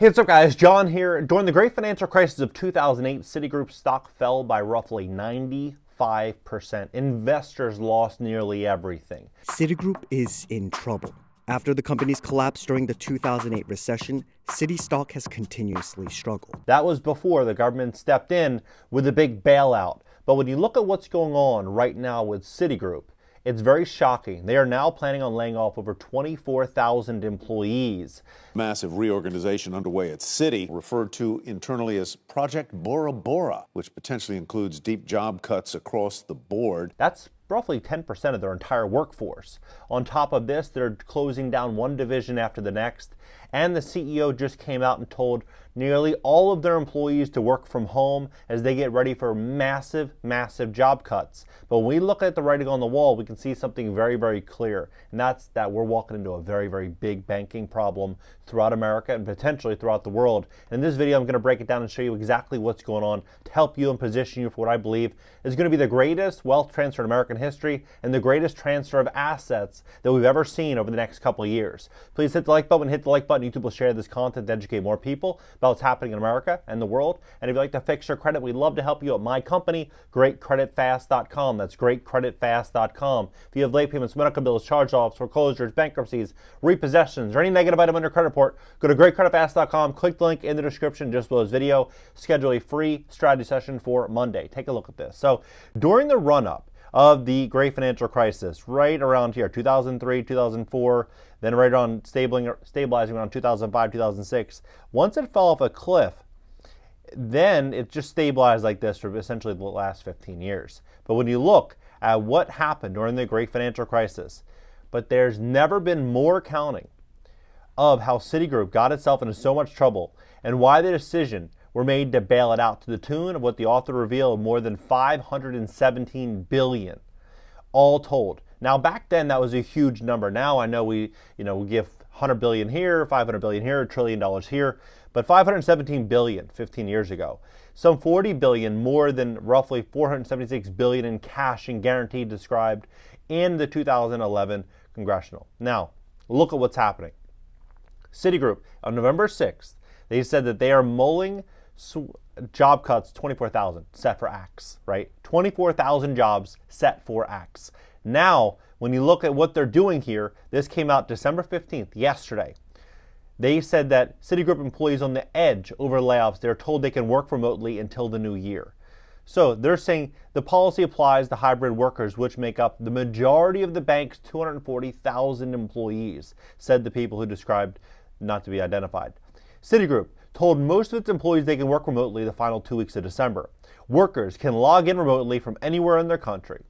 Hey, what's up guys? John here. During the great financial crisis of 2008, Citigroup stock fell by roughly 95%. Investors lost nearly everything. Citigroup is in trouble. After the company's collapse during the 2008 recession, Citi stock has continuously struggled. That was before the government stepped in with a big bailout. But when you look at what's going on right now with Citigroup, it's very shocking. They are now planning on laying off over 24,000 employees. Massive reorganization underway at Citi, referred to internally as Project Bora Bora, which potentially includes deep job cuts across the board. That's roughly 10% of their entire workforce. On top of this, they're closing down one division after the next. And the CEO just came out and told nearly all of their employees to work from home as they get ready for massive job cuts. But when we look at the writing on the wall, we can see something very clear. And that's that we're walking into a very big banking problem throughout America and potentially throughout the world. And in this video, I'm going to break it down and show you exactly what's going on to help you and position you for what I believe is going to be the greatest wealth transfer in American history and the greatest transfer of assets that we've ever seen over the next couple of years. Please hit the like button, YouTube will share this content to educate more people about what's happening in America and the world. And if you'd like to fix your credit, we'd love to help you at my company, GreatCreditFast.com. That's GreatCreditFast.com. If you have late payments, medical bills, charge-offs, foreclosures, bankruptcies, repossessions, or any negative item on your credit report, go to GreatCreditFast.com, click the link in the description just below this video, schedule a free strategy session for Monday. Take a look at this. So during the run-up of the great financial crisis, right around here, 2003, 2004, then right on stabilizing around 2005, 2006. Once it fell off a cliff, then it just stabilized like this for essentially the last 15 years. But when you look at what happened during the great financial crisis, but there's never been more accounting of how Citigroup got itself into so much trouble and why the decision were made to bail it out to the tune of what the author revealed, more than $517 billion, all told. Now back then that was a huge number. Now I know we give $100 billion here, $500 billion here, $1 trillion here, but $517 billion 15 years ago. Some $40 billion more than roughly $476 billion in cash and guaranteed described in the 2011 congressional. Now look at what's happening. Citigroup on November 6th, they said that they are mulling job cuts, 24,000 set for acts, right? 24,000 jobs set for acts. Now, when you look at what they're doing here, this came out December 15th, yesterday. They said that Citigroup employees on the edge over layoffs, they're told they can work remotely until the new year. So they're saying the policy applies to hybrid workers, which make up the majority of the bank's 240,000 employees, said the people who described not to be identified. Citigroup told most of its employees they can work remotely the final 2 weeks of December. Workers can log in remotely from anywhere in their country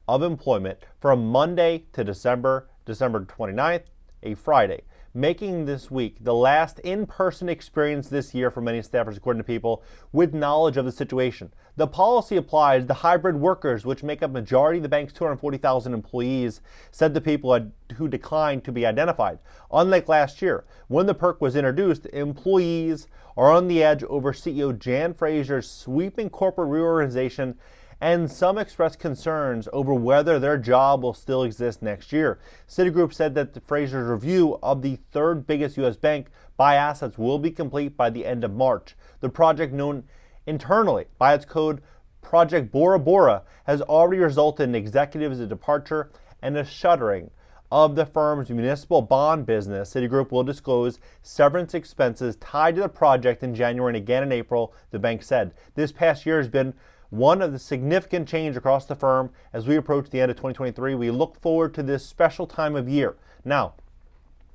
of employment from Monday to December 29th, a Friday, making this week the last in-person experience this year for many staffers, according to people with knowledge of the situation. The policy applies to hybrid workers, which make up majority of the bank's 240,000 employees, said the people who declined to be identified. Unlike last year, when the perk was introduced, employees are on the edge over CEO Jan Fraser's sweeping corporate reorganization, and some expressed concerns over whether their job will still exist next year. Citigroup said that Fraser's review of the third biggest U.S. bank by assets will be complete by the end of March. The project, known internally by its code Project Bora Bora, has already resulted in executives' departure and a shuttering of the firm's municipal bond business. Citigroup will disclose severance expenses tied to the project in January and again in April, the bank said. This past year has been one of the significant change across the firm as we approach the end of 2023. We look forward to this special time of year. Now,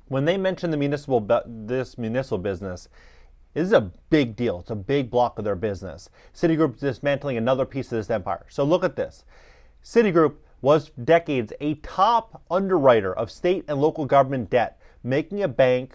when they mention this municipal business, this is a big deal. It's a big block of their business. Citigroup is dismantling another piece of this empire. So look at this. Citigroup was for decades a top underwriter of state and local government debt, making the bank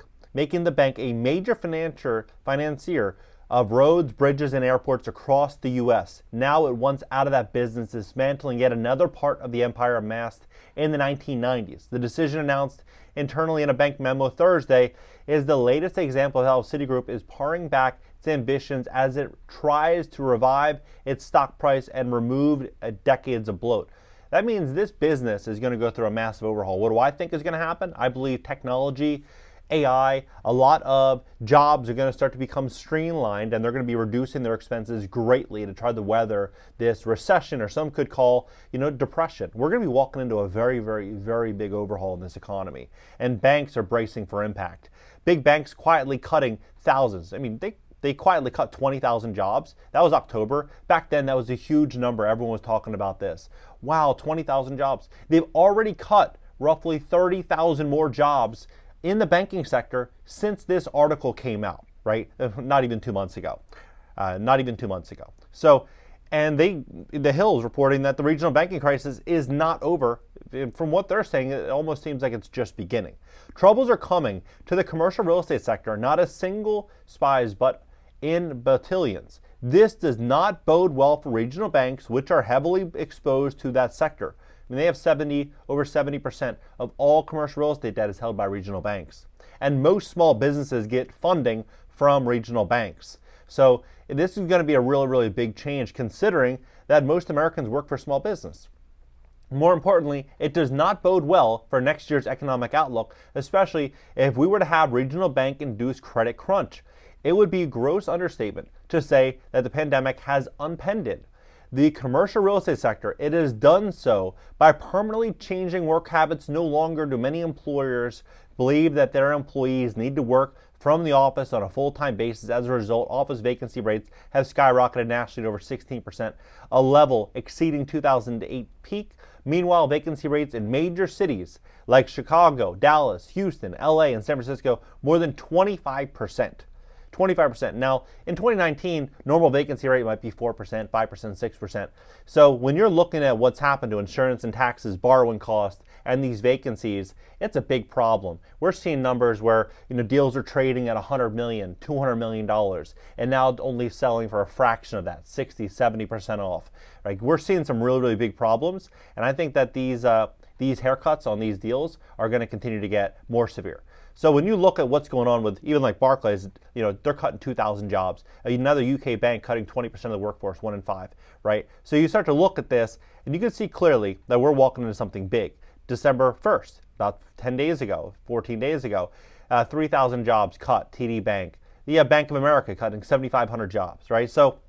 a major financier of roads, bridges, and airports across the U.S. Now it wants out of that business, dismantling yet another part of the empire amassed in the 1990s. The decision, announced internally in a bank memo Thursday, is the latest example of how Citigroup is paring back its ambitions as it tries to revive its stock price and remove decades of bloat. That means this business is going to go through a massive overhaul. What do I think is going to happen? I believe technology AI, a lot of jobs are going to start to become streamlined, and they're going to be reducing their expenses greatly to try to weather this recession, or some could call, depression. We're going to be walking into a very, very, very big overhaul in this economy, and banks are bracing for impact. Big banks quietly cutting thousands. I mean, they quietly cut 20,000 jobs. That was October. Back then, that was a huge number. Everyone was talking about this. Wow, 20,000 jobs. They've already cut roughly 30,000 more jobs in the banking sector since this article came out, right? Not even 2 months ago. So, and the Hill is reporting that the regional banking crisis is not over. From what they're saying, it almost seems like it's just beginning. Troubles are coming to the commercial real estate sector, not a single spies, but in battalions. This does not bode well for regional banks, which are heavily exposed to that sector. I mean, they have over 70% of all commercial real estate debt is held by regional banks. And most small businesses get funding from regional banks. So this is going to be a really, really big change, considering that most Americans work for small business. More importantly, it does not bode well for next year's economic outlook, especially if we were to have regional bank-induced credit crunch. It would be a gross understatement to say that the pandemic has unpended the commercial real estate sector. It has done so by permanently changing work habits. No longer do many employers believe that their employees need to work from the office on a full-time basis. As a result, office vacancy rates have skyrocketed nationally to over 16%, a level exceeding 2008 peak. Meanwhile, vacancy rates in major cities like Chicago, Dallas, Houston, LA, and San Francisco more than 25%. 25%. Now, in 2019, normal vacancy rate might be 4%, 5%, 6%. So when you're looking at what's happened to insurance and taxes, borrowing costs, and these vacancies, it's a big problem. We're seeing numbers where deals are trading at $100 million, $200 million, and now only selling for a fraction of that, 60, 70% off. Right? We're seeing some really, really big problems, and I think that these haircuts on these deals are going to continue to get more severe. So when you look at what's going on with even like Barclays, they're cutting 2,000 jobs. Another UK bank cutting 20% of the workforce, 1 in 5, right? So you start to look at this, and you can see clearly that we're walking into something big. December 1st, about 10 days ago, 14 days ago, 3,000 jobs cut, TD Bank. Bank of America cutting 7,500 jobs, right? So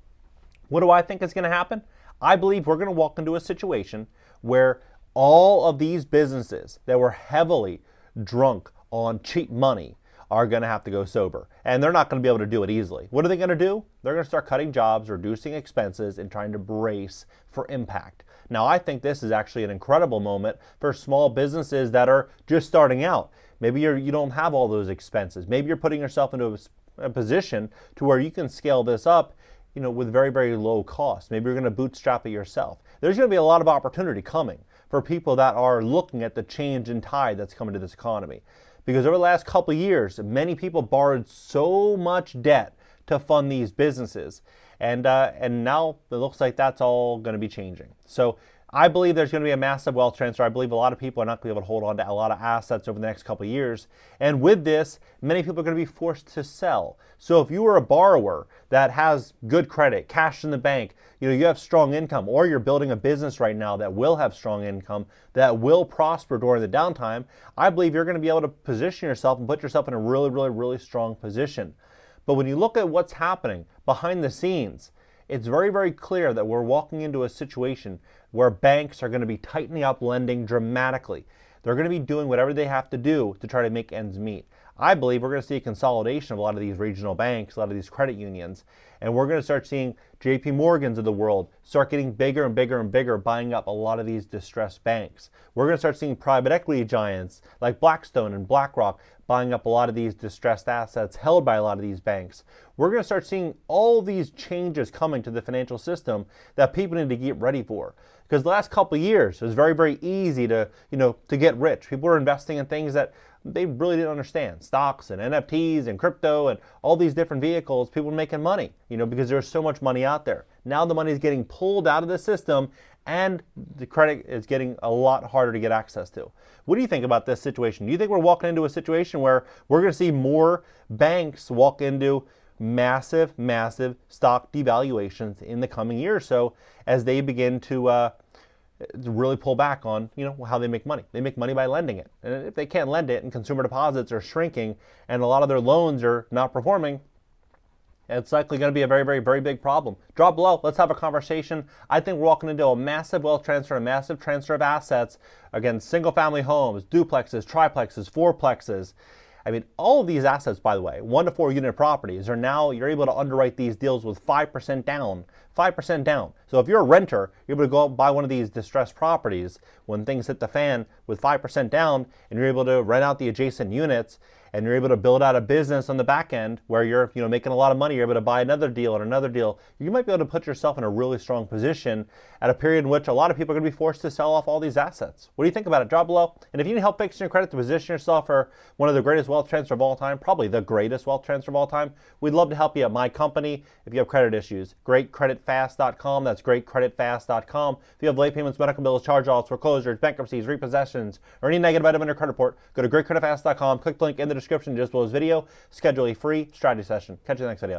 what do I think is going to happen? I believe we're going to walk into a situation where all of these businesses that were heavily drunk on cheap money are going to have to go sober. And they're not going to be able to do it easily. What are they going to do? They're going to start cutting jobs, reducing expenses, and trying to brace for impact. Now, I think this is actually an incredible moment for small businesses that are just starting out. Maybe you don't have all those expenses. Maybe you're putting yourself into a position to where you can scale this up, with very, very low cost. Maybe you're going to bootstrap it yourself. There's going to be a lot of opportunity coming for people that are looking at the change in tide that's coming to this economy. Because over the last couple of years, many people borrowed so much debt to fund these businesses. And now it looks like that's all going to be changing. So I believe there's going to be a massive wealth transfer. I believe a lot of people are not going to be able to hold on to a lot of assets over the next couple of years. And with this, many people are going to be forced to sell. So if you were a borrower that has good credit, cash in the bank, you have strong income, or you're building a business right now that will have strong income, that will prosper during the downtime, I believe you're going to be able to position yourself and put yourself in a really, really, really strong position. But when you look at what's happening behind the scenes, it's very, very clear that we're walking into a situation where banks are going to be tightening up lending dramatically. They're going to be doing whatever they have to do to try to make ends meet. I believe we're going to see a consolidation of a lot of these regional banks, a lot of these credit unions, and we're going to start seeing JP Morgans of the world start getting bigger and bigger and bigger, buying up a lot of these distressed banks. We're going to start seeing private equity giants like Blackstone and BlackRock buying up a lot of these distressed assets held by a lot of these banks. We're going to start seeing all these changes coming to the financial system that people need to get ready for. Because the last couple of years, it was very, very easy to get rich. People were investing in things that they really didn't understand. Stocks and NFTs and crypto and all these different vehicles, people were making money, because there's so much money out there. Now the money is getting pulled out of the system, and the credit is getting a lot harder to get access to. What do you think about this situation? Do you think we're walking into a situation where we're going to see more banks walk into massive, massive stock devaluations in the coming year or so as they begin to really pull back on how they make money. They make money by lending it, and if they can't lend it and consumer deposits are shrinking and a lot of their loans are not performing, it's likely going to be a very, very, very big problem. Drop below. Let's have a conversation. I think we're walking into a massive wealth transfer, a massive transfer of assets. Again, single-family homes, duplexes, triplexes, fourplexes. I mean, all of these assets, by the way, 1 to 4 unit properties are now, you're able to underwrite these deals with 5% down. 5% down. So if you're a renter, you're able to go out and buy one of these distressed properties when things hit the fan with 5% down, and you're able to rent out the adjacent units, and you're able to build out a business on the back end where you're making a lot of money. You're able to buy another deal and another deal. You might be able to put yourself in a really strong position at a period in which a lot of people are going to be forced to sell off all these assets. What do you think about it? Drop below. And if you need help fixing your credit to position yourself for one of the greatest wealth transfer of all time, probably the greatest wealth transfer of all time, we'd love to help you at my company if you have credit issues. GreatCreditFast.com. That's GreatCreditFast.com. If you have late payments, medical bills, charge-offs, foreclosures, bankruptcies, repossessions, or any negative item in your credit report, go to GreatCreditFast.com. Click the link in the description just below this video. Schedule a free strategy session. Catch you in the next video.